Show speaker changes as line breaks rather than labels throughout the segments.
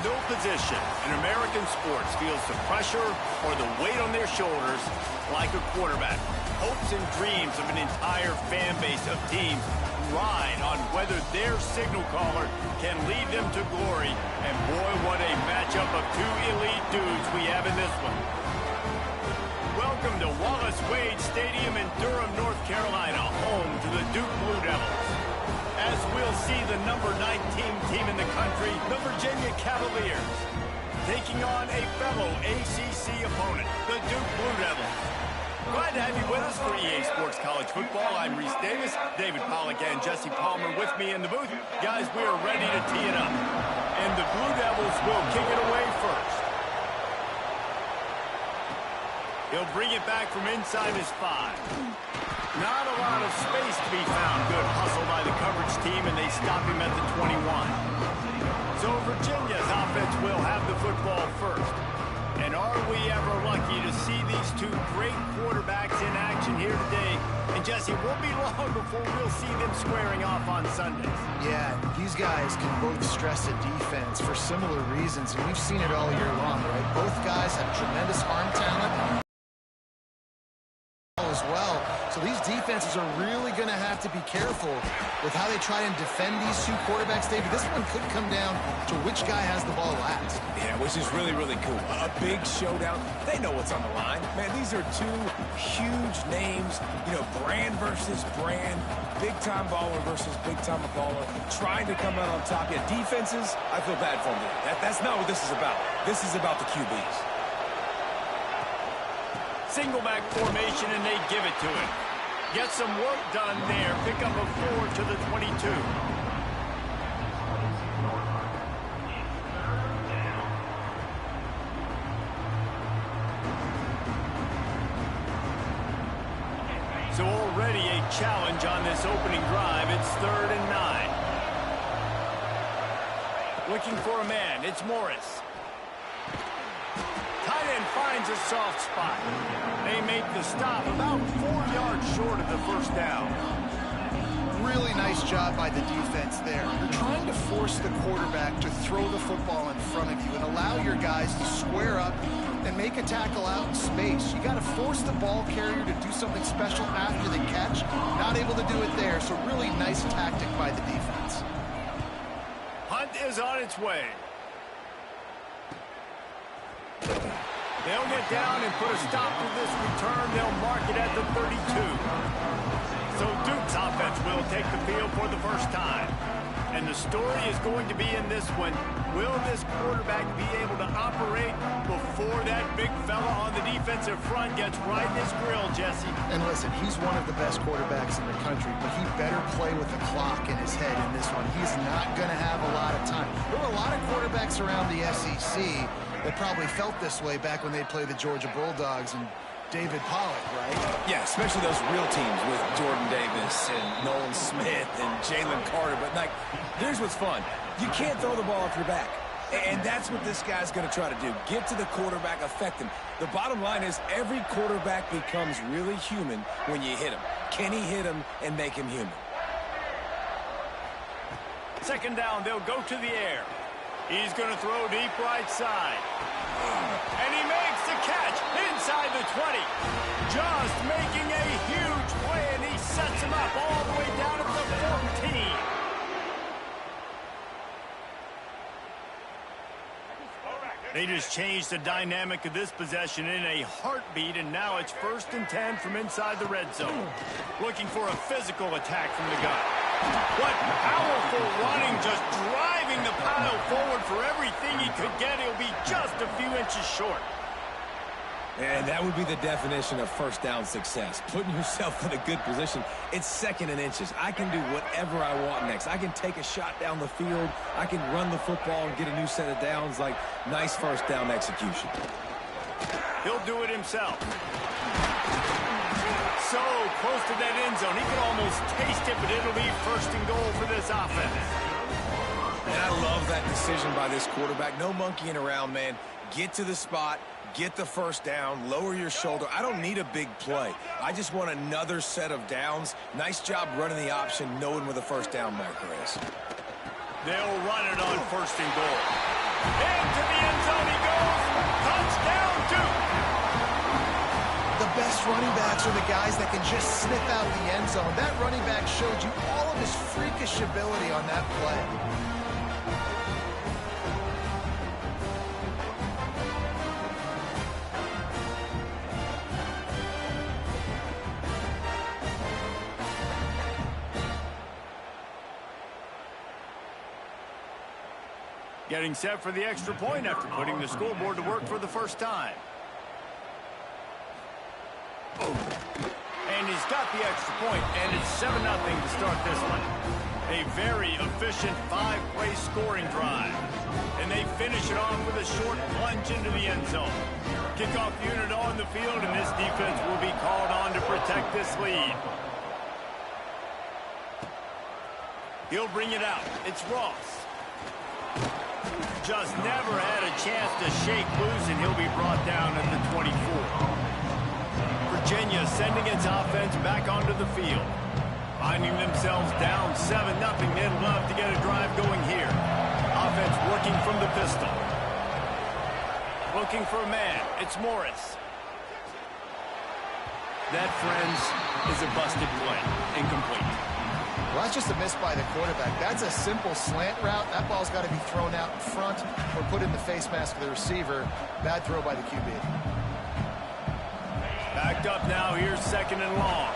No position in American sports feels the pressure or the weight on their shoulders like a quarterback. Hopes and dreams of an entire fan base of teams ride on whether their signal caller can lead them to glory. And boy, what a matchup of two elite dudes we have in this one. Welcome to Wallace Wade Stadium in Durham, North Carolina, home to the Duke Blue Devils. As we'll see the number 19 team in the country, the Virginia Cavaliers, taking on a fellow ACC opponent, the Duke Blue Devils. Glad to have you with us for EA Sports College Football. I'm Reese Davis, David Pollack and Jesse Palmer with me in the booth. Guys, we are ready to tee it up. And the Blue Devils will kick it away first. He'll bring it back from inside his 5. Not a lot of space to be found. Good hustle by the coverage team, and they stop him at the 21. So Virginia's offense will have the football first. And are we ever lucky to see these two great quarterbacks in action here today? And Jesse, it won't be long before we'll see them squaring off on Sundays.
Yeah, these guys can both stress a defense for similar reasons, and we've seen it all year long, right? Both guys have tremendous arm talent as well. So these defenses are really going to have to be careful with how they try and defend these two quarterbacks, David. This one could come down to which guy has the ball last.
Yeah, which is really, really cool. A big showdown. They know what's on the line. Man, these are two huge names. You know, brand versus brand. Big-time baller versus big-time baller. Trying to come out on top. Yeah, defenses, I feel bad for them. That's not what this is about. This is about the QBs.
Single back formation, and they give it to him. Get some work done there. Pick up a 4 to the 22. So already a challenge on this opening drive. It's 3rd and 9. Looking for a man. It's Morris. Tight end finds a soft spot. They make the stop about 4 yards short of the first down.
Really nice job by the defense there. You're trying to force the quarterback to throw the football in front of you and allow your guys to square up and make a tackle out in space. You got to force the ball carrier to do something special after the catch. Not able to do it there, so really nice tactic by the defense.
Hunt is on its way. They'll get down and put a stop to this return. They'll mark it at the 32. So Duke's offense will take the field for the first time. And the story is going to be in this one. Will this quarterback be able to operate before that big fella on the defensive front gets right in his grill, Jesse?
And listen, he's one of the best quarterbacks in the country, but he better play with the clock in his head in this one. He's not going to have a lot of time. There were a lot of quarterbacks around the SEC that probably felt this way back when they played the Georgia Bulldogs and David Pollack, right?
Yeah, especially those real teams with Jordan Davis and Nolan Smith and Jalen Carter. But, like, here's what's fun. You can't throw the ball off your back. And that's what this guy's going to try to do. Get to the quarterback, affect him. The bottom line is every quarterback becomes really human when you hit him. Can he hit him and make him human?
2nd down, they'll go to the air. He's going to throw deep right side. And he makes the catch inside the 20. Just making a huge play, and he sets him up all the way down at the 14. They just changed the dynamic of this possession in a heartbeat, and now it's 1st and 10 from inside the red zone. Looking for a physical attack from the gun. What powerful running, just driving the pile forward for everything he could get. He'll be just a few inches short.
And that would be the definition of first down success. Putting yourself in a good position. It's 2nd and inches. I can do whatever I want next. I can take a shot down the field. I can run the football and get a new set of downs. Like, nice first down execution.
He'll do it himself. So close to that end zone. He can almost taste it, but it'll be 1st and goal for this offense.
And I love that decision by this quarterback. No monkeying around, man. Get to the spot. Get the first down, lower your shoulder. I don't need a big play. I just want another set of downs. Nice job running the option, knowing where the first down marker is.
They'll run it on 1st and goal. Into the end zone he goes. Touchdown, Duke.
The best running backs are the guys that can just sniff out the end zone. That running back showed you all of his freakish ability on that play.
Getting set for the extra point after putting the scoreboard to work for the first time. And he's got the extra point, and it's 7-0 to start this one. A very efficient 5-play scoring drive. And they finish it off with a short plunge into the end zone. Kickoff unit on the field, and this defense will be called on to protect this lead. He'll bring it out. It's Ross. Just never had a chance to shake loose, and he'll be brought down at the 24. Virginia sending its offense back onto the field. Finding themselves down 7-0, they'd love to get a drive going here. Offense working from the pistol. Looking for a man. It's Morris. That, friends, is a busted play. Incomplete.
Well, that's just a miss by the quarterback. That's a simple slant route. That ball's got to be thrown out in front or put in the face mask of the receiver. Bad throw by the QB.
Backed up now. Here's 2nd and long.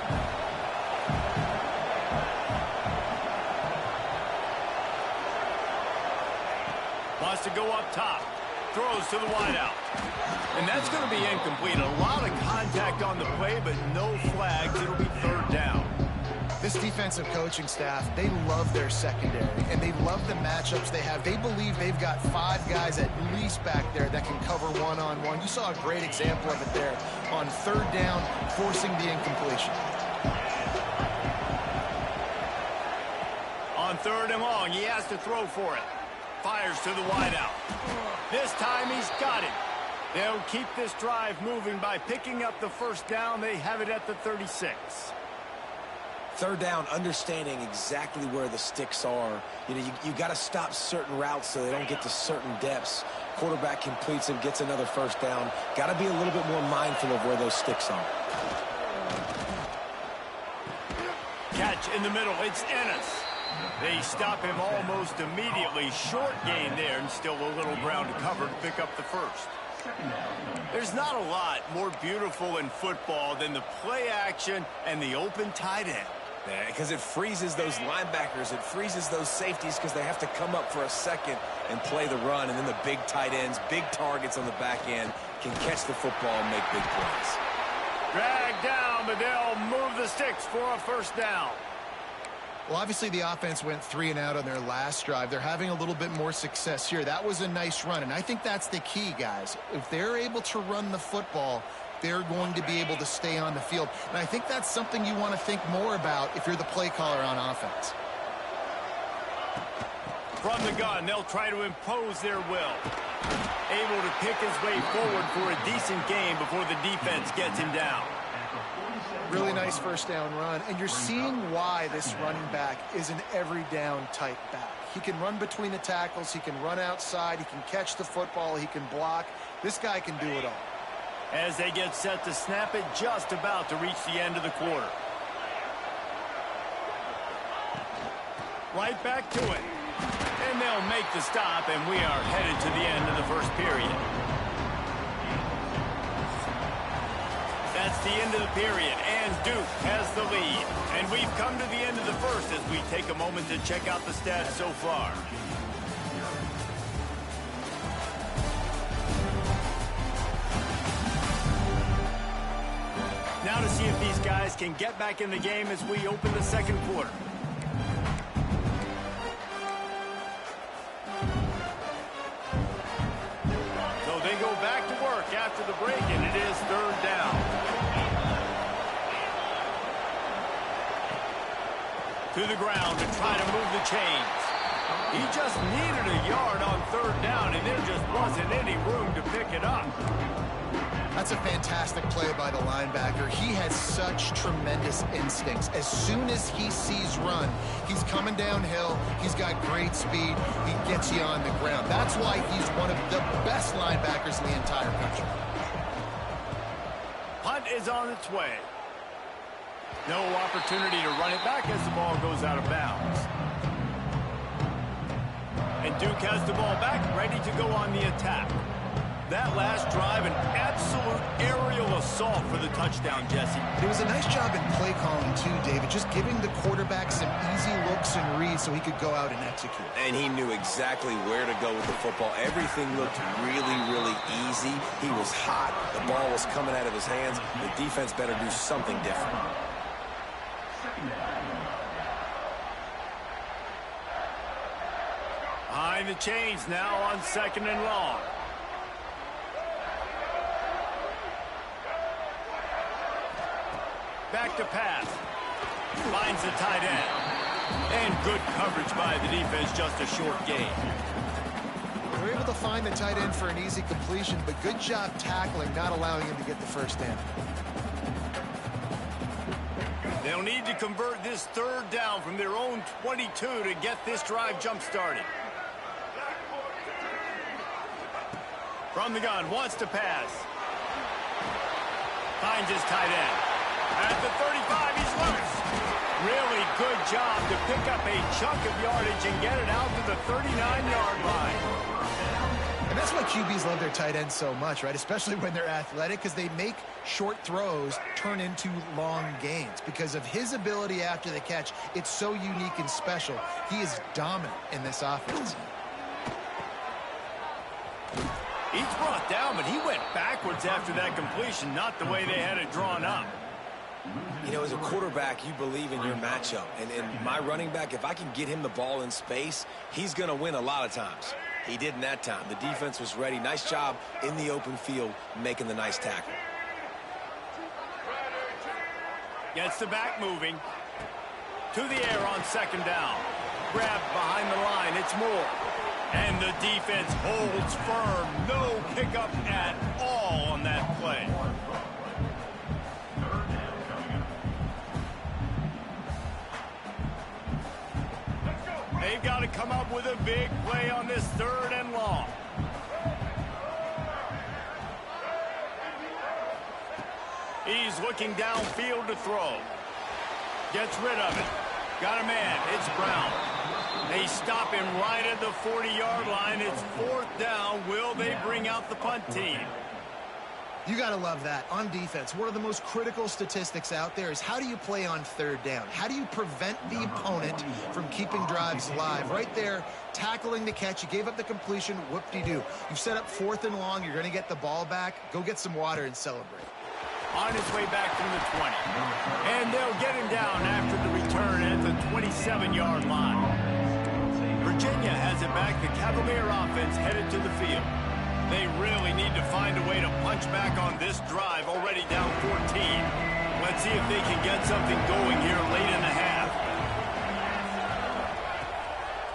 Wants to go up top. Throws to the wideout. And that's going to be incomplete. A lot of contact on the play, but no flags. It'll be 3rd down.
This defensive coaching staff, they love their secondary, and they love the matchups they have. They believe they've got 5 guys at least back there that can cover one-on-one. You saw a great example of it there on 3rd down, forcing the incompletion.
On 3rd and long, he has to throw for it. Fires to the wideout. This time he's got it. They'll keep this drive moving by picking up the 1st down. They have it at the 36.
3rd down, understanding exactly where the sticks are. You know, you got to stop certain routes so they don't get to certain depths. Quarterback completes it, gets another 1st down. Got to be a little bit more mindful of where those sticks are.
Catch in the middle. It's Ennis. They stop him almost immediately. Short gain there, and still a little ground to cover to pick up the 1st. There's not a lot more beautiful in football than the play action and the open tight end.
Yeah, because it freezes those linebackers. It freezes those safeties because they have to come up for a second and play the run. And then the big tight ends, big targets on the back end can catch the football and make big plays.
Dragged down, but they'll move the sticks for a 1st down.
Well, obviously the offense went 3 and out on their last drive. They're having a little bit more success here. That was a nice run, and I think that's the key, guys. If they're able to run the football, they're going to be able to stay on the field. And I think that's something you want to think more about if you're the play caller on offense.
From the gun, they'll try to impose their will. Able to pick his way forward for a decent game before the defense gets him down.
Really nice 1st down run, and you're seeing why this running back is an every down type back. He can run between the tackles, he can run outside, he can catch the football, he can block. This guy can do it all.
As they get set to snap it, just about to reach the end of the quarter. Right back to it. And they'll make the stop, and we are headed to the end of the 1st period. That's the end of the period, and Duke has the lead. And we've come to the end of the 1st as we take a moment to check out the stats so far. Now to see if these guys can get back in the game as we open the 2nd quarter. So they go back to work after the break, and it is 3rd down. To the ground to try to move the chains. He just needed a yard on 3rd down, and there just wasn't any room to pick it up.
That's a fantastic play by the linebacker. He has such tremendous instincts. As soon as he sees run, he's coming downhill. He's got great speed. He gets you on the ground. That's why he's one of the best linebackers in the entire country.
Punt is on its way. No opportunity to run it back as the ball goes out of bounds. And Duke has the ball back, ready to go on the attack. That last drive, an absolute aerial assault for the touchdown, Jesse.
It was a nice job in play calling, too, David, just giving the quarterback some easy looks and reads so he could go out and execute.
And he knew exactly where to go with the football. Everything looked really, really easy. He was hot. The ball was coming out of his hands. The defense better do something different.
Behind the chains now on 2nd and long. Back to pass. Finds the tight end. And good coverage by the defense, just a short gain.
They're able to find the tight end for an easy completion, but good job tackling, not allowing him to get the first down.
They'll need to convert this 3rd down from their own 22 to get this drive jump-started. From the gun, wants to pass. Finds his tight end. At the 35, he's loose. Really good job to pick up a chunk of yardage and get it out to the 39-yard line.
And that's why QBs love their tight ends so much, right? Especially when they're athletic, because they make short throws turn into long gains. Because of his ability after the catch, it's so unique and special. He is dominant in this offense.
He's brought down, but he went backwards after that completion, not the way they had it drawn up.
You know, as a quarterback, you believe in your matchup. And my running back, if I can get him the ball in space, he's going to win a lot of times. He didn't that time. The defense was ready. Nice job in the open field making the nice tackle.
Gets the back moving. To the air on 2nd down. Grabbed behind the line. It's Moore. And the defense holds firm. No pickup at all on that play. They've got to come up with a big play on this 3rd and long. He's looking downfield to throw. Gets rid of it. Got a man. It's Brown. They stop him right at the 40-yard line. It's 4th down. Will they bring out the punt team?
You got to love that. On defense, one of the most critical statistics out there is how do you play on 3rd down? How do you prevent the opponent from keeping drives alive? Right there, tackling the catch. You gave up the completion. Whoop-de-doo. You've set up 4th and long. You're going to get the ball back. Go get some water and celebrate.
On his way back from the 20. And they'll get him down after the return at the 27-yard line. Virginia has it back. The Cavalier offense headed to the field. They really need to find a way to punch back on this drive, already down 14. Let's see if they can get something going here late in the half.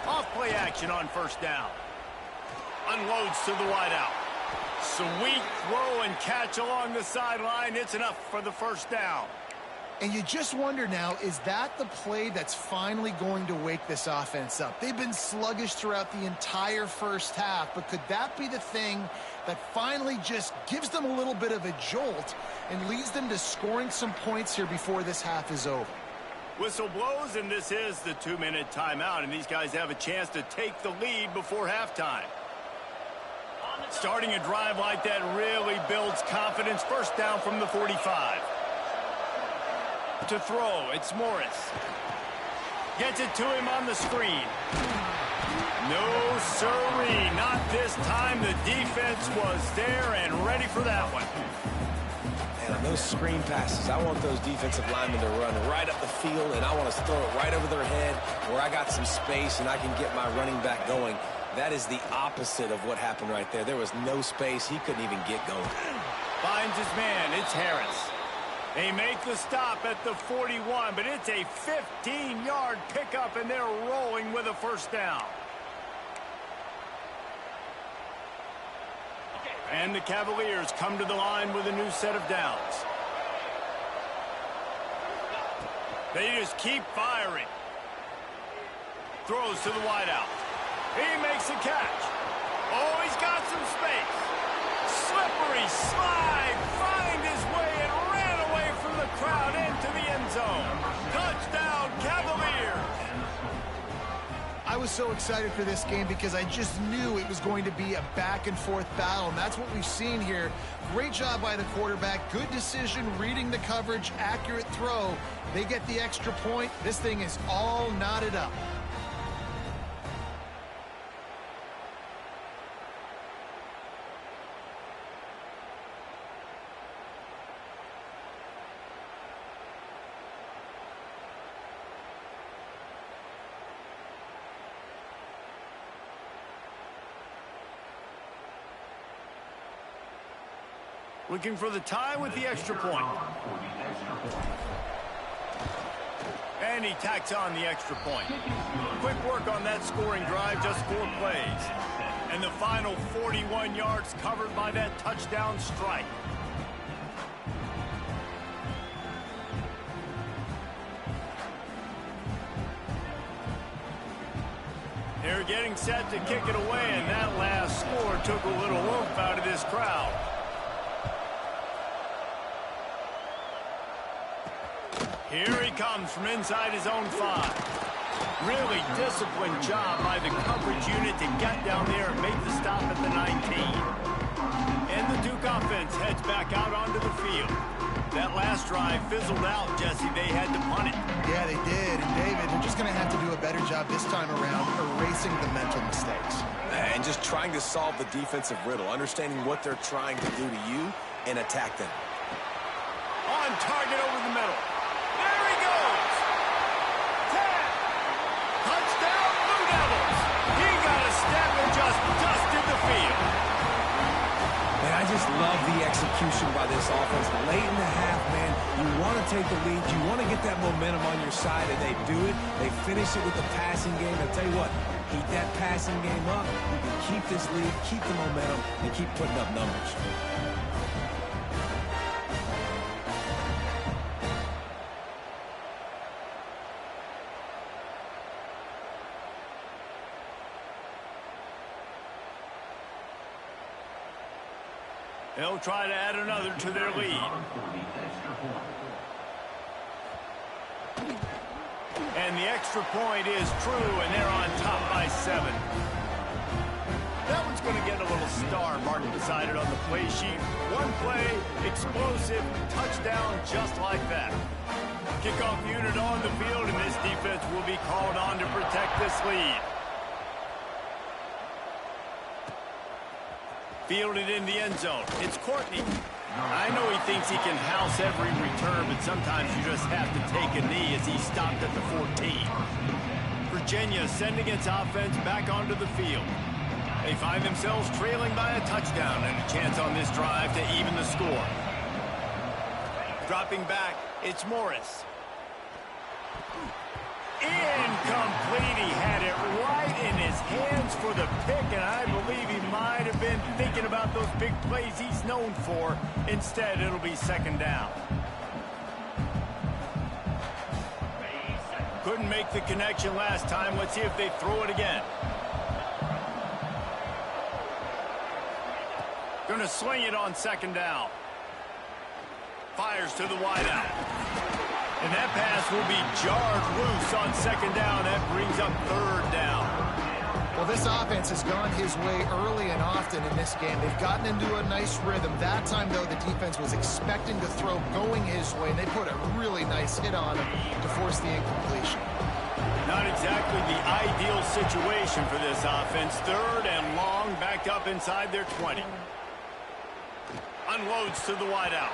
Off play action on 1st down. Unloads to the wideout. Sweet throw and catch along the sideline. It's enough for the 1st down.
And you just wonder now, is that the play that's finally going to wake this offense up? They've been sluggish throughout the entire 1st half, but could that be the thing that finally just gives them a little bit of a jolt and leads them to scoring some points here before this half is over?
Whistle blows, and this is the 2-minute timeout, and these guys have a chance to take the lead before halftime. Starting a drive like that really builds confidence. 1st down from the 45. To throw, it's Morris. Gets it to him on the screen. No siree, not this time. The defense was there and ready for that one.
And on those screen passes, I want those defensive linemen to run right up the field, and I want to throw it right over their head where I got some space and I can get my running back going. That is the opposite of what happened right there. There was no space. He couldn't even get going.
Finds his man. It's Harris. They make the stop at the 41, but it's a 15-yard pickup, and they're rolling with a 1st down. And the Cavaliers come to the line with a new set of downs. They just keep firing. Throws to the wideout. He makes a catch. Oh, he's got some space. Slippery slide. Find his way and ran away from the crowd into the end zone. Touchdown, Cavaliers.
I was so excited for this game because I just knew it was going to be a back-and-forth battle, and that's what we've seen here. Great job by the quarterback. Good decision, reading the coverage, accurate throw. They get the extra point. This thing is all knotted up.
Looking for the tie with the extra point. And he tacks on the extra point. Quick work on that scoring drive, just 4 plays. And the final 41 yards covered by that touchdown strike. They're getting set to kick it away, and that last score took a little oomph out of this crowd. Here he comes from inside his own 5. Really disciplined job by the coverage unit to get down there and make the stop at the 19. And the Duke offense heads back out onto the field. That last drive fizzled out, Jesse. They had to punt it.
Yeah, they did. And David, they're just going to have to do a better job this time around erasing the mental mistakes.
And just trying to solve the defensive riddle, understanding what they're trying to do to you and attack them.
On target over the middle. There he goes. 10. Touchdown, Blue Devils. He got a step and just dusted the field.
Man, I just love the execution by this offense. Late in the half, man, you want to take the lead. You want to get that momentum on your side, and they do it. They finish it with the passing game. I'll tell you what, keep that passing game up. You can keep this lead, keep the momentum, and keep putting up numbers.
They'll try to add another to their lead. And the extra point is true, and they're on top by 7. That one's going to get a little star marked beside it on the play sheet. One play, explosive, touchdown just like that. Kickoff unit on the field, and this defense will be called on to protect this lead. Fielded in the end zone. It's Courtney. I know he thinks he can house every return, but sometimes you just have to take a knee as he stopped at the 14. Virginia sending its offense back onto the field. They find themselves trailing by a touchdown and a chance on this drive to even the score. Dropping back, it's Morris. Incomplete. He had it right in his hands for the pick, and I believe he might have been thinking about those big plays he's known for. Instead, it'll be second down. Couldn't make the connection last time. Let's see if they throw it again. Gonna swing it on second down. Fires to the wideout. And that pass will be jarred loose on second down. That brings up third down.
Well, this offense has gone his way early and often in this game. They've gotten into a nice rhythm. That time, though, the defense was expecting to throw going his way, and they put a really nice hit on him to force the incompletion.
Not exactly the ideal situation for this offense. Third and long, backed up inside their 20. Unloads to the wideout.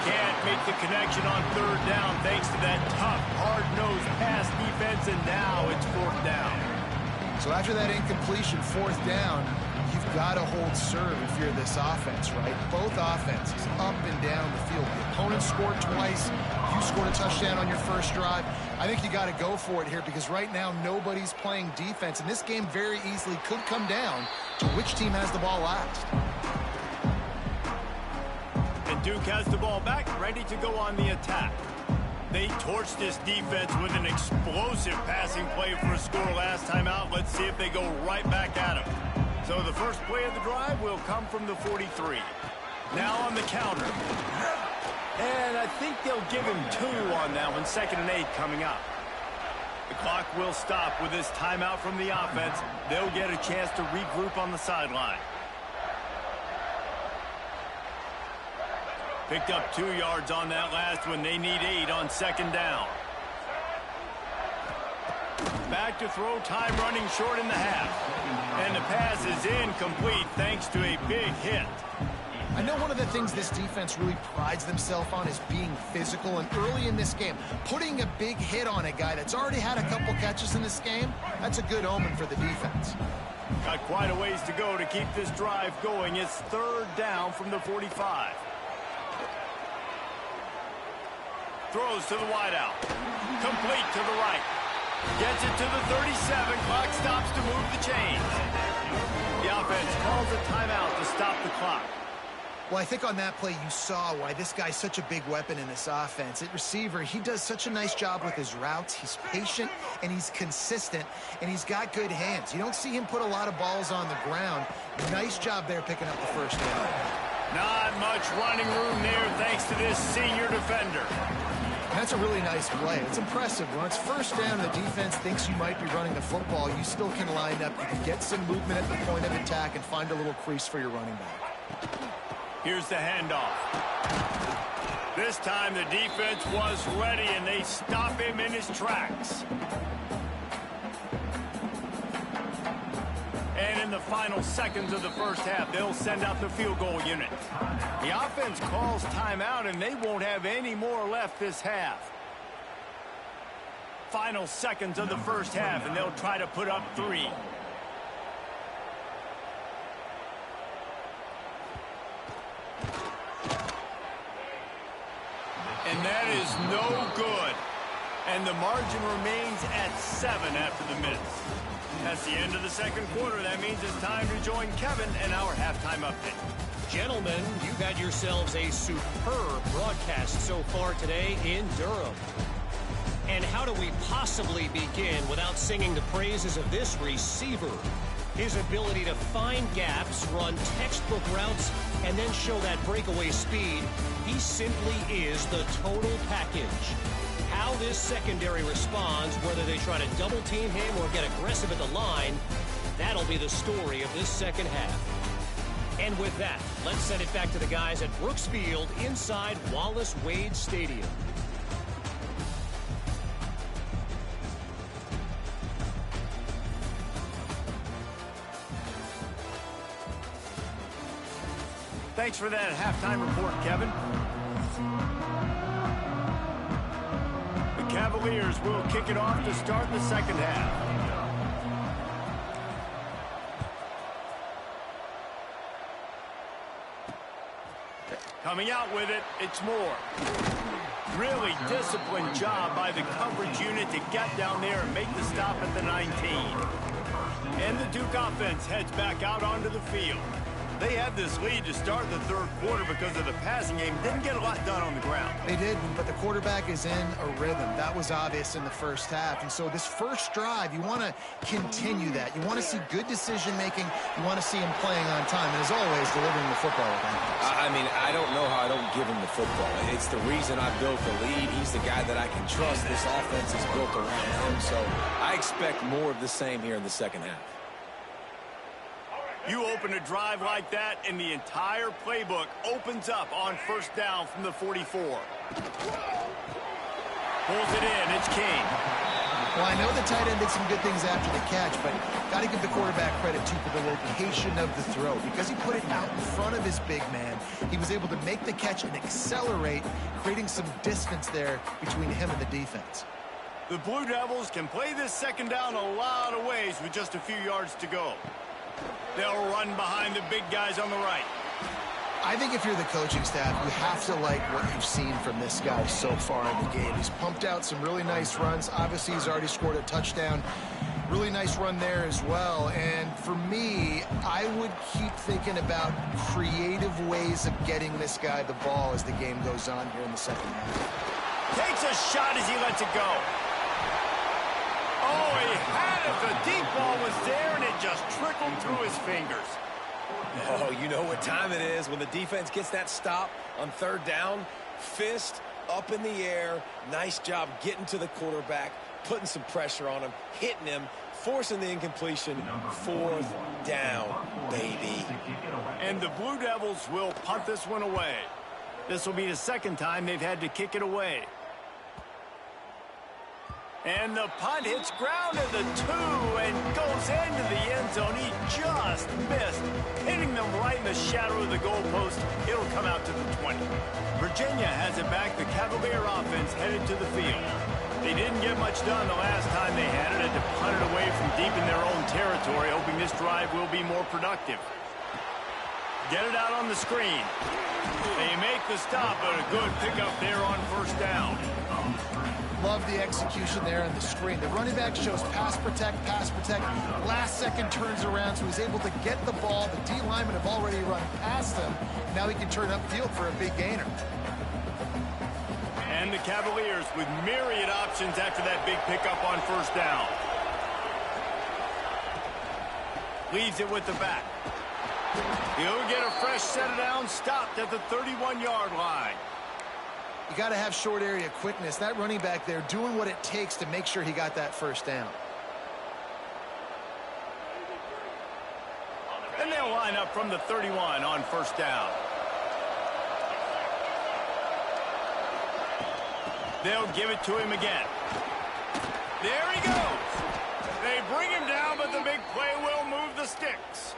Can't make the connection on third down thanks to that tough, hard-nosed pass defense, and now it's fourth down.
So after that incompletion, fourth down, you've got to hold serve if you're this offense, right? Both offenses up and down the field. The opponent scored twice. You scored a touchdown on your first drive. I think you got to go for it here because right now nobody's playing defense, and this game very easily could come down to which team has the ball last.
Duke has the ball back, ready to go on the attack. They torched this defense with an explosive passing play for a score last time out. Let's see if they go right back at him. So the first play of the drive will come from the 43. Now on the counter. And I think they'll give him 2 on that one, 2nd and 8 coming up. The clock will stop with this timeout from the offense. They'll get a chance to regroup on the sideline. Picked up 2 yards on that last one. They need 8 on 2nd down. Back to throw, time running short in the half. And the pass is incomplete thanks to a big hit.
I know one of the things this defense really prides themselves on is being physical, and early in this game, putting a big hit on a guy that's already had a couple catches in this game, that's a good omen for the defense.
Got quite a ways to go to keep this drive going. It's 3rd down from the 45. Throws to the wideout. Complete to the right. Gets it to the 37. Clock stops to move the chains. The offense calls a timeout to stop the clock.
Well, I think on that play you saw why this guy's such a big weapon in this offense. At receiver, he does such a nice job with his routes. He's patient, and he's consistent, and he's got good hands. You don't see him put a lot of balls on the ground. Nice job there picking up the first down.
Not much running room there thanks to this senior defender.
That's a really nice play. It's impressive. When it's 1st down, the defense thinks you might be running the football. You still can line up. You can get some movement at the point of attack and find a little crease for your running back.
Here's the handoff. This time the defense was ready, and they stop him in his tracks. And in the final seconds of the first half, they'll send out the field goal unit. The offense calls timeout, and they won't have any more left this half. Final seconds of the first half, and they'll try to put up 3. And that is no good. And the margin remains at 7 after the minutes. That's the end of the 2nd quarter. That means it's time to join Kevin and our halftime update.
Gentlemen, you've had yourselves a superb broadcast so far today in Durham. And how do we possibly begin without singing the praises of this receiver? His ability to find gaps, run textbook routes, and then show that breakaway speed. He simply is the total package. How this secondary responds, whether they try to double team him or get aggressive at the line, that'll be the story of this 2nd half. And with that, let's send it back to the guys at Brooks Field inside Wallace Wade Stadium.
Thanks for that halftime report, Kevin. The Cavaliers will kick it off to start the 2nd half. Coming out with it, it's Moore. Really disciplined job by the coverage unit to get down there and make the stop at the 19. And the Duke offense heads back out onto the field. They had this lead to start the 3rd quarter because of the passing game. Didn't get a lot done on the ground.
They did, but the quarterback is in a rhythm. That was obvious in the first half. And so this first drive, you want to continue that. You want to see good decision-making. You want to see him playing on time. And as always, delivering the football with accuracy.
I mean, I don't know how I don't give him the football. It's the reason I built the lead. He's the guy that I can trust. This offense is built around him. So I expect more of the same here in the 2nd half.
You open a drive like that, and the entire playbook opens up on 1st down from the 44. Pulls it in. It's King.
Well, I know the tight end did some good things after the catch, but got to give the quarterback credit, too, for the location of the throw. Because he put it out in front of his big man, he was able to make the catch and accelerate, creating some distance there between him and the defense.
The Blue Devils can play this 2nd down a lot of ways with just a few yards to go. They'll run behind the big guys on the right.
I think if you're the coaching staff, you have to like what you've seen from this guy so far in the game. He's pumped out some really nice runs. Obviously, he's already scored a touchdown. Really nice run there as well. And for me, I would keep thinking about creative ways of getting this guy the ball as the game goes on here in the second half.
Takes a shot as he lets it go. Oh, he had it. The deep ball was there, and it just trickled through his fingers.
Oh, you know what time it is when the defense gets that stop on third down. Fist up in the air. Nice job getting to the quarterback, putting some pressure on him, hitting him, forcing the incompletion. Fourth down, baby.
And the Blue Devils will punt this one away. This will be the second time they've had to kick it away. And the punt hits ground at the 2 and goes into the end zone. He just missed, hitting them right in the shadow of the goalpost. It'll come out to the 20. Virginia has it back. The Cavalier offense headed to the field. They didn't get much done the last time they had it. Had to punt it away from deep in their own territory, hoping this drive will be more productive. Get it out on the screen. They make the stop, but a good pickup there on first down.
Love the execution there on the screen. The running back shows pass protect, last second turns around, so he's able to get the ball. The D linemen have already run past him. Now he can turn upfield for a big gainer.
And the Cavaliers with myriad options after that big pickup on first down. Leaves it with the back. He'll get a fresh set of downs, stopped at the 31-yard line.
You got to have short area quickness. That running back there doing what it takes to make sure he got that first down.
And they'll line up from the 31 on first down. They'll give it to him again. There he goes. They bring him down, but the big play will move the sticks.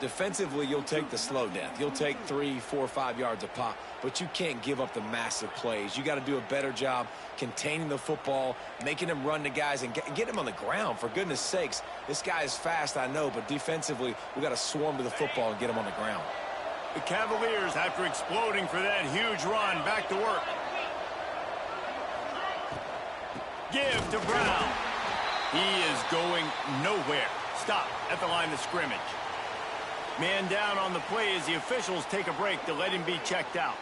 Defensively, you'll take the slow death. You'll take 3, 4, 5 yards a pop, but you can't give up the massive plays. You got to do a better job containing the football, making him run to guys, and get him on the ground. For goodness sakes, this guy is fast, I know, but defensively, we got to swarm to the football and get him on the ground.
The Cavaliers, after exploding for that huge run, back to work. Give to Brown. He is going nowhere. Stop at the line of scrimmage. Man down on the play as the officials take a break to let him be checked out.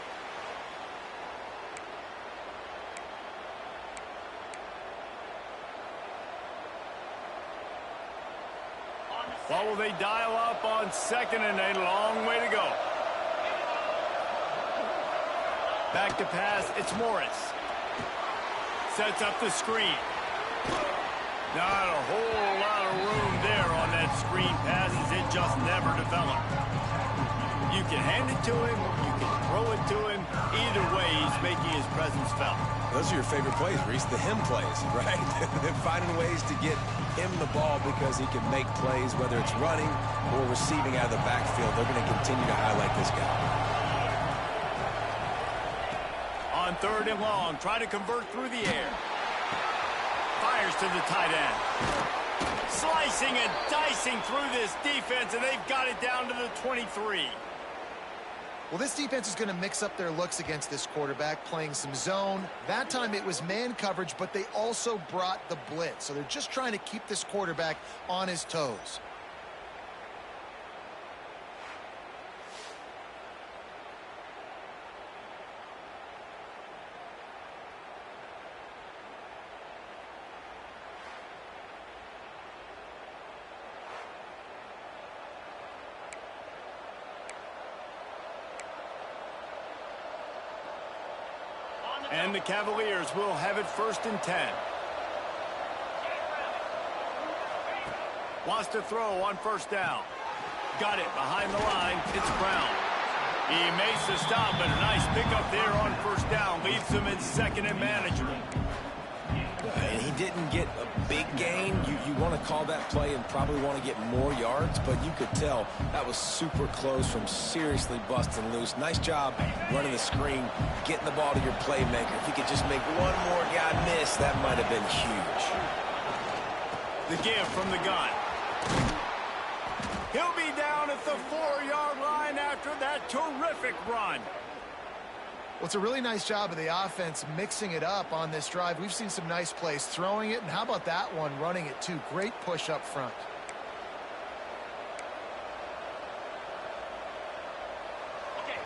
What will they dial up on second and a long way to go? Back to pass, it's Morris. Sets up the screen. Not a whole lot of room there on that screen pass as it just never developed. You can hand it to him, you can throw it to him. Either way, he's making his presence felt.
Those are your favorite plays, Reese, the him plays, right? Finding ways to get him the ball because he can make plays, whether it's running or receiving out of the backfield. They're going to continue to highlight this guy.
On third and long, trying to convert through the air. Fires to the tight end. Slicing and dicing through this defense, and they've got it down to the 23.
Well, this defense is going to mix up their looks against this quarterback, playing some zone. That time it was man coverage, but they also brought the blitz. So they're just trying to keep this quarterback on his toes.
And the Cavaliers will have it first and 10. Wants to throw on first down. Got it behind the line. It's Brown. He makes the stop, but a nice pickup there on first down. Leaves him in second and manageable.
And he didn't get a big gain. You want to call that play and probably want to get more yards, but you could tell that was super close from seriously busting loose. Nice job running the screen, getting the ball to your playmaker. If he could just make one more guy miss, that might have been huge.
The give from the gun. He'll be down at the 4-yard line after that terrific run.
Well, it's a really nice job of the offense mixing it up on this drive. We've seen some nice plays throwing it, and how about that one running it too? Great push up front.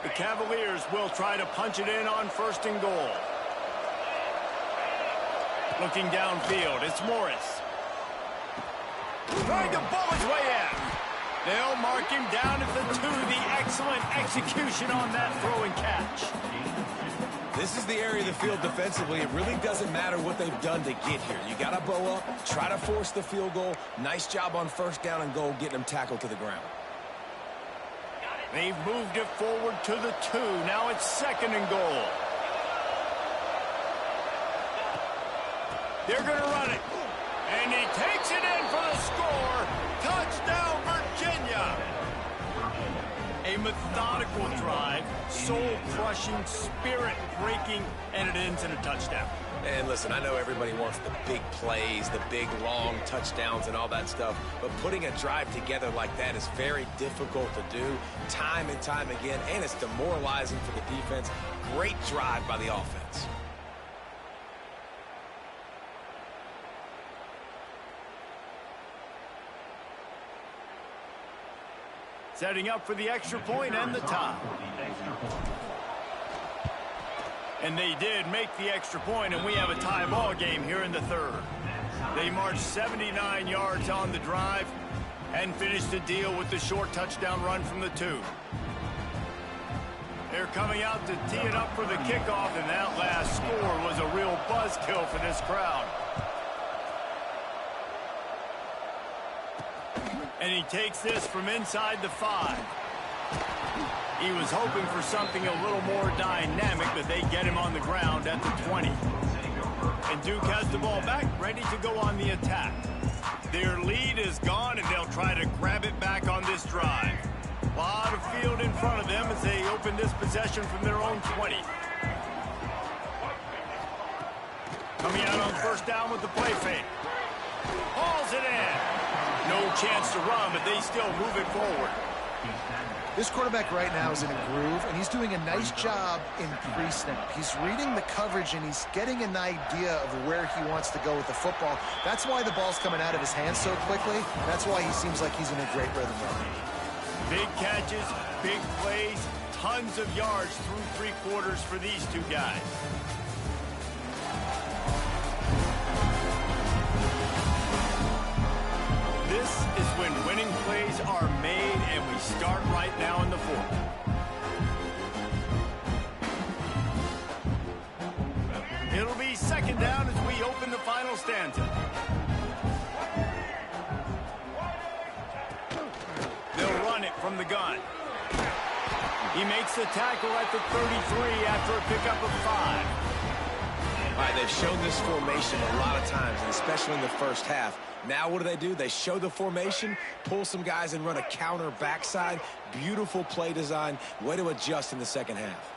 The Cavaliers will try to punch it in on 1st and goal. Looking downfield, it's Morris. Trying to bowl his way in. They'll mark him down at the 2. The excellent execution on that throw and catch.
This is the area of the field defensively. It really doesn't matter what they've done to get here. You got to bow up, try to force the field goal. Nice job on 1st down and goal, getting them tackled to the ground.
They've moved it forward to the 2. Now it's 2nd and goal. They're going to run it. And he takes it in for the score. Touchdown, Virginia. A methodical drive, soul-crushing, spirit-breaking, and it ends in a touchdown.
And listen, I know everybody wants the big plays, the big, long touchdowns and all that stuff, but putting a drive together like that is very difficult to do time and time again, and it's demoralizing for the defense. Great drive by the offense.
Setting up for the extra point and the tie. And they did make the extra point, and we have a tie ball game here in the 3rd. They marched 79 yards on the drive and finished the deal with the short touchdown run from the 2. They're coming out to tee it up for the kickoff, and that last score was a real buzzkill for this crowd. And he takes this from inside the 5. He was hoping for something a little more dynamic, but they get him on the ground at the 20. And Duke has the ball back, ready to go on the attack. Their lead is gone, and they'll try to grab it back on this drive. A lot of field in front of them as they open this possession from their own 20. Coming out on 1st down with the play fake. Hauls it in. No chance to run, but they still move it forward.
This quarterback right now is in a groove, and he's doing a nice job in pre-snap. He's reading the coverage, and he's getting an idea of where he wants to go with the football. That's why the ball's coming out of his hands so quickly. That's why he seems like he's in a great rhythm right now.
Big catches, big plays, tons of yards through 3 quarters for these 2 guys. This is when winning plays are made, and we start right now in the 4th. It'll be 2nd down as we open the final stanza. They'll run it from the gun. He makes the tackle at the 33 after a pickup of 5.
All right, they've shown this formation a lot of times, and especially in the 1st half. Now what do? They show the formation, pull some guys and run a counter backside. Beautiful play design. Way to adjust in the 2nd half.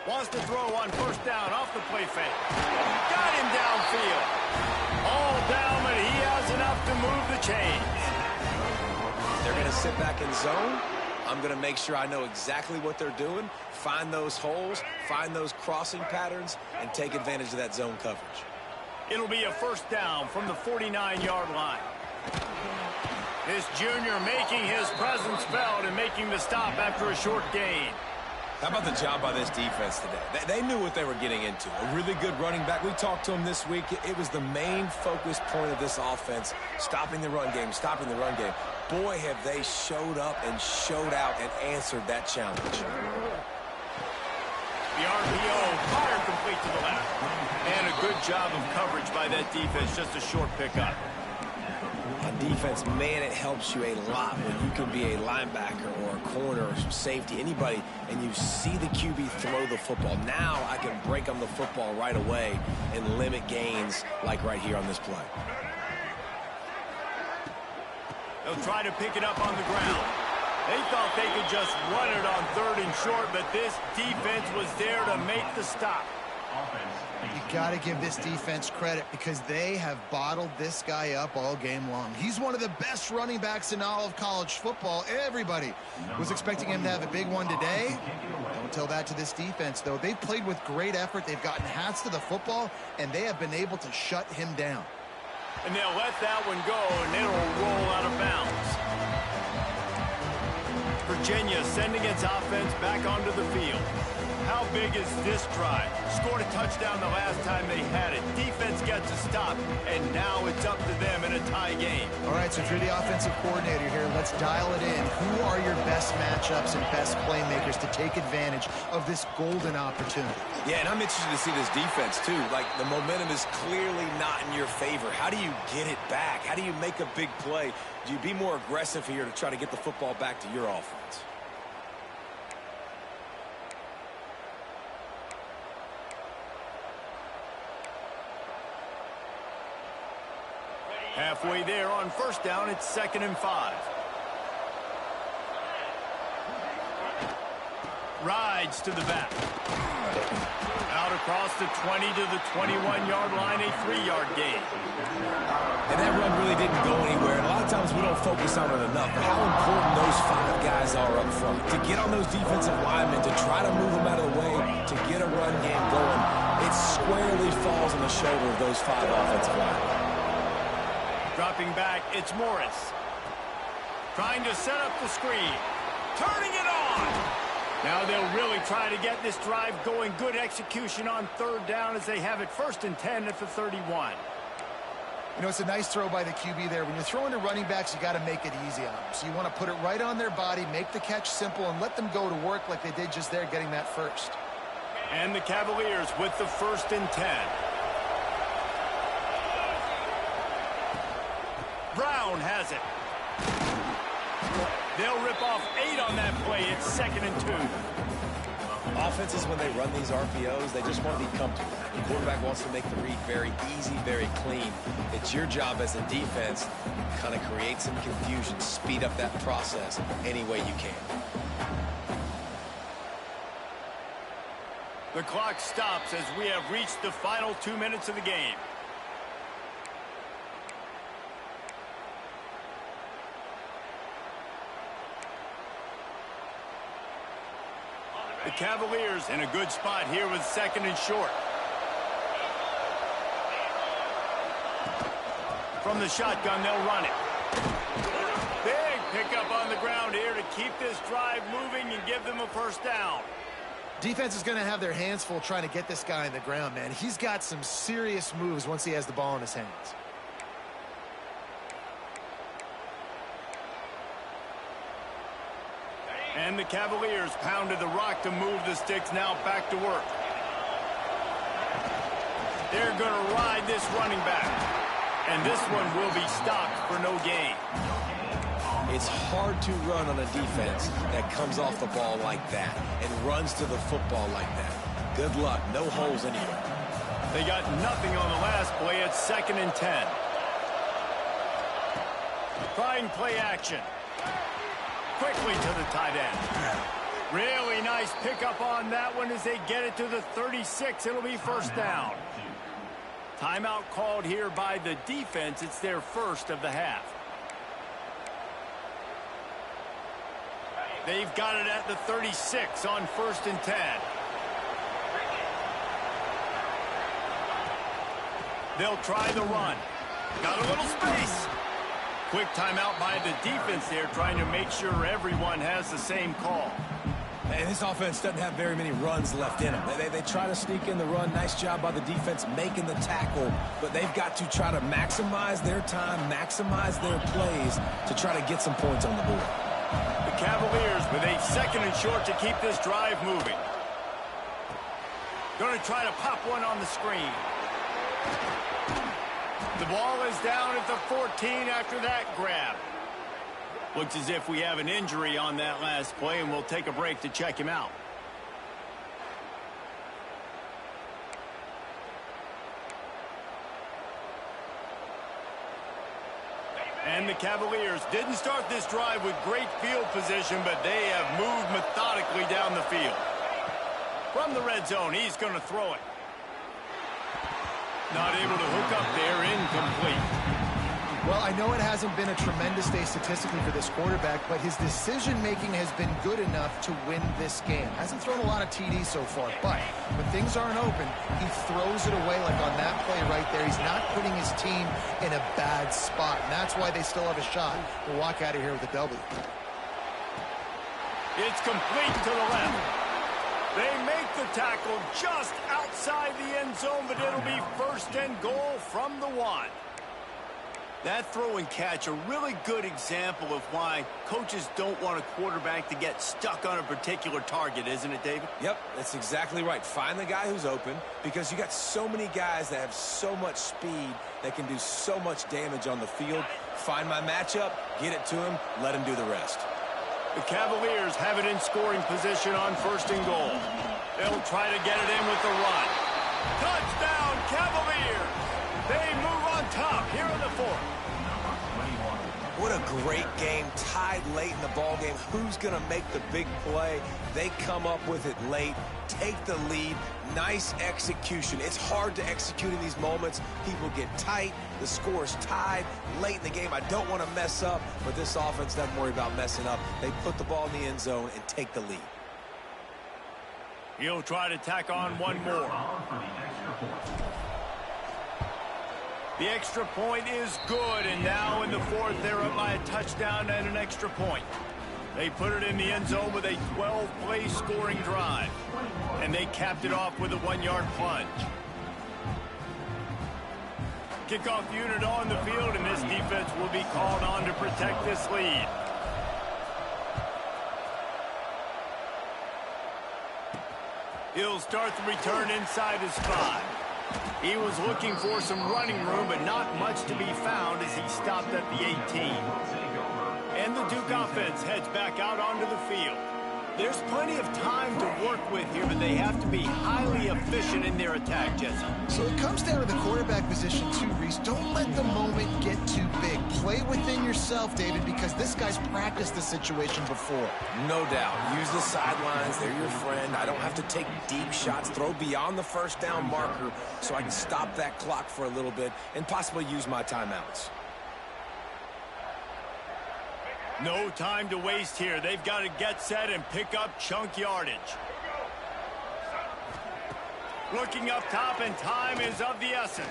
Wants to throw on 1st down off the play fake. Got him downfield. All down, but he has enough to move the chains.
They're going to sit back in zone. I'm going to make sure I know exactly what they're doing, find those holes, find those crossing patterns, and take advantage of that zone coverage.
It'll be a 1st down from the 49-yard line. This junior making his presence felt and making the stop after a short gain.
How about the job by this defense today? They knew what they were getting into. A really good running back. We talked to him this week. It was the main focus point of this offense, stopping the run game, stopping the run game. Boy, have they showed up and showed out and answered that challenge.
The RPO, fire complete to the left. And a good job of coverage by that defense, just a short pickup.
On defense, man, it helps you a lot when you can be a linebacker or a corner or some safety, anybody, and you see the QB throw the football. Now I can break on the football right away and limit gains like right here on this play.
They'll try to pick it up on the ground. They thought they could just run it on 3rd and short, but this defense was there to make the stop.
You got to give this defense credit because they have bottled this guy up all game long. He's one of the best running backs in all of college football. Everybody was expecting him to have a big one today. Don't tell that to this defense, though. They've played with great effort. They've gotten hats to the football, and they have been able to shut him down.
And they'll let that one go, and it'll roll out of bounds. Virginia sending its offense back onto the field. How big is this drive? Scored a touchdown the last time they had it. Defense gets a stop, and now it's up to them in a tie game.
All right, so if you're the offensive coordinator here, let's dial it in. Who are your best matchups and best playmakers to take advantage of this golden opportunity?
Yeah, and I'm interested to see this defense, too. Like, the momentum is clearly not in your favor. How do you get it back? How do you make a big play? Do you be more aggressive here to try to get the football back to your offense?
Halfway there on first down, it's 2nd and 5. Rides to the back. Out across the 20 to the 21-yard line, a 3-yard gain.
And that run really didn't go anywhere. And a lot of times we don't focus on it enough, but how important those 5 guys are up front. To get on those defensive linemen, to try to move them out of the way, to get a run game going, it squarely falls on the shoulder of those 5 offensive linemen.
Dropping back, it's Morris. Trying to set up the screen. Turning it on. Now they'll really try to get this drive going. Good execution on 3rd down as they have it 1st and 10 at the 31.
You know, it's a nice throw by the QB there. When you're throwing to running backs, you got to make it easy on them. So you want to put it right on their body, make the catch simple, and let them go to work like they did just there, getting that first.
And the Cavaliers with the 1st and 10. Brown has it. They'll rip off 8 on that play. It's 2nd and 2.
Offenses, when they run these RPOs, they just want to be comfortable. The quarterback wants to make the read very easy, very clean. It's your job as a defense to kind of create some confusion, speed up that process any way you can.
The clock stops as we have reached the final 2 minutes of the game. The Cavaliers in a good spot here with 2nd and short. From the shotgun, they'll run it. Big pickup on the ground here to keep this drive moving and give them a 1st down.
Defense is going to have their hands full trying to get this guy on the ground, man. He's got some serious moves once he has the ball in his hands.
And the Cavaliers pounded the rock to move the sticks now back to work. They're going to ride this running back. And this one will be stopped for no gain.
It's hard to run on a defense that comes off the ball like that and runs to the football like that. Good luck. No holes anywhere.
They got nothing on the last play. It's 2nd and 10. Trying play action. Quickly to the tight end. Really nice pickup on that one as they get it to the 36. It'll be 1st down. Timeout called here by the defense. It's their 1st of the half. They've got it at the 36 on 1st and 10. They'll try the run. Got a little space. Quick timeout by the defense there, trying to make sure everyone has the same call.
And this offense doesn't have very many runs left in them. They try to sneak in the run. Nice job by the defense making the tackle. But they've got to try to maximize their time, maximize their plays to try to get some points on the board.
The Cavaliers with a 2nd and short to keep this drive moving. Going to try to pop one on the screen. The ball is down at the 14 after that grab. Looks as if we have an injury on that last play, and we'll take a break to check him out. And the Cavaliers didn't start this drive with great field position, but they have moved methodically down the field. From the red zone, he's going to throw it. Not able to hook up there, incomplete.
Well, I know it hasn't been a tremendous day statistically for this quarterback, but his decision-making has been good enough to win this game. Hasn't thrown a lot of TDs so far, but when things aren't open, he throws it away like on that play right there. He's not putting his team in a bad spot, and that's why they still have a shot to walk out of here with a W.
It's complete to the left. They make the tackle just outside the end zone, but it'll be 1st and goal from the 1. That throw and catch, a really good example of why coaches don't want a quarterback to get stuck on a particular target, isn't it, David?
Yep, that's exactly right. Find the guy who's open, because you got so many guys that have so much speed that can do so much damage on the field. Find my matchup, get it to him, let him do the rest.
The Cavaliers have it in scoring position on 1st and goal. They'll try to get it in with the run. Touchdown, Cavaliers! They move on top here in the 4th.
What a great game, tied late in the ball game. Who's going to make the big play? They come up with it late, take the lead. Nice execution. It's hard to execute in these moments. People get tight. The score's tied late in the game. I don't want to mess up, but this offense doesn't worry about messing up. They put the ball in the end zone and take the lead.
He'll try to tack on one more. The extra point is good, and now in the 4th, they're up by a touchdown and an extra point. They put it in the end zone with a 12-play scoring drive, and they capped it off with a 1-yard plunge. Kickoff unit on the field, and this defense will be called on to protect this lead. He'll start the return inside his 5. He was looking for some running room, but not much to be found as he stopped at the 18. And the Duke offense heads back out onto the field. There's plenty of time to work with here, but they have to be highly efficient in their attack, Jesse.
So it comes down to the quarterback position too, Reese. Don't let the moment get too big. Play within yourself, David, because this guy's practiced this situation before.
No doubt. Use the sidelines. They're your friend. I don't have to take deep shots. Throw beyond the 1st down marker so I can stop that clock for a little bit and possibly use my timeouts.
No time to waste here. They've got to get set and pick up chunk yardage. Looking up top, and time is of the essence.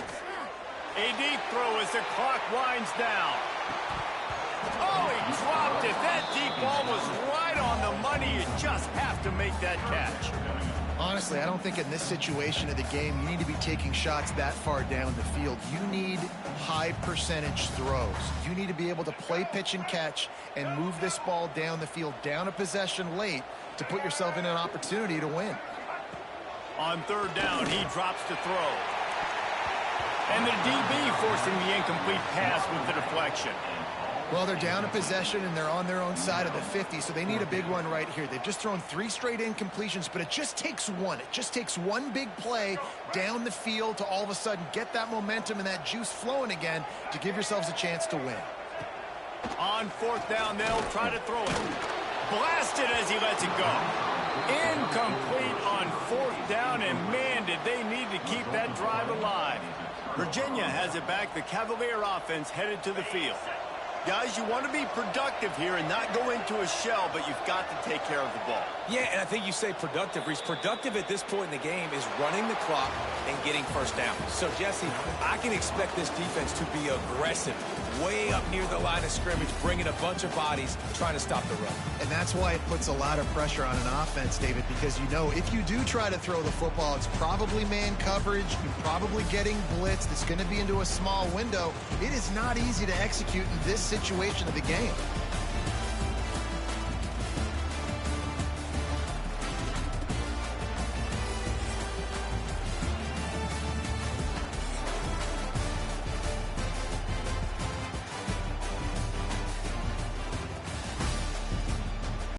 A deep throw as the clock winds down. Oh, he dropped it. That deep ball was right on the money. You just have to make that catch.
Honestly, I don't think in this situation of the game you need to be taking shots that far down the field. You need high percentage throws. You need to be able to play pitch and catch and move this ball down the field, down a possession late, to put yourself in an opportunity to win.
On 3rd down, he drops to throw. And the DB forcing the incomplete pass with the deflection.
Well, they're down a possession, and they're on their own side of the 50, so they need a big one right here. They've just thrown 3 straight incompletions, but it just takes one. It just takes one big play down the field to all of a sudden get that momentum and that juice flowing again to give yourselves a chance to win.
On 4th down, they'll try to throw it. Blasted as he lets it go. Incomplete on 4th down, and man, did they need to keep that drive alive. Virginia has it back. The Cavalier offense headed to the field. Guys, you want to be productive here and not go into a shell, but you've got to take care of the ball.
Yeah, and I think you say productive, Reese. Productive at this point in the game is running the clock and getting 1st down. So, Jesse, I can expect this defense to be aggressive, way up near the line of scrimmage, bringing a bunch of bodies, trying to stop the run.
And that's why it puts a lot of pressure on an offense, David, because you know if you do try to throw the football, it's probably man coverage, you're probably getting blitzed, it's going to be into a small window. It is not easy to execute in this situation of the game.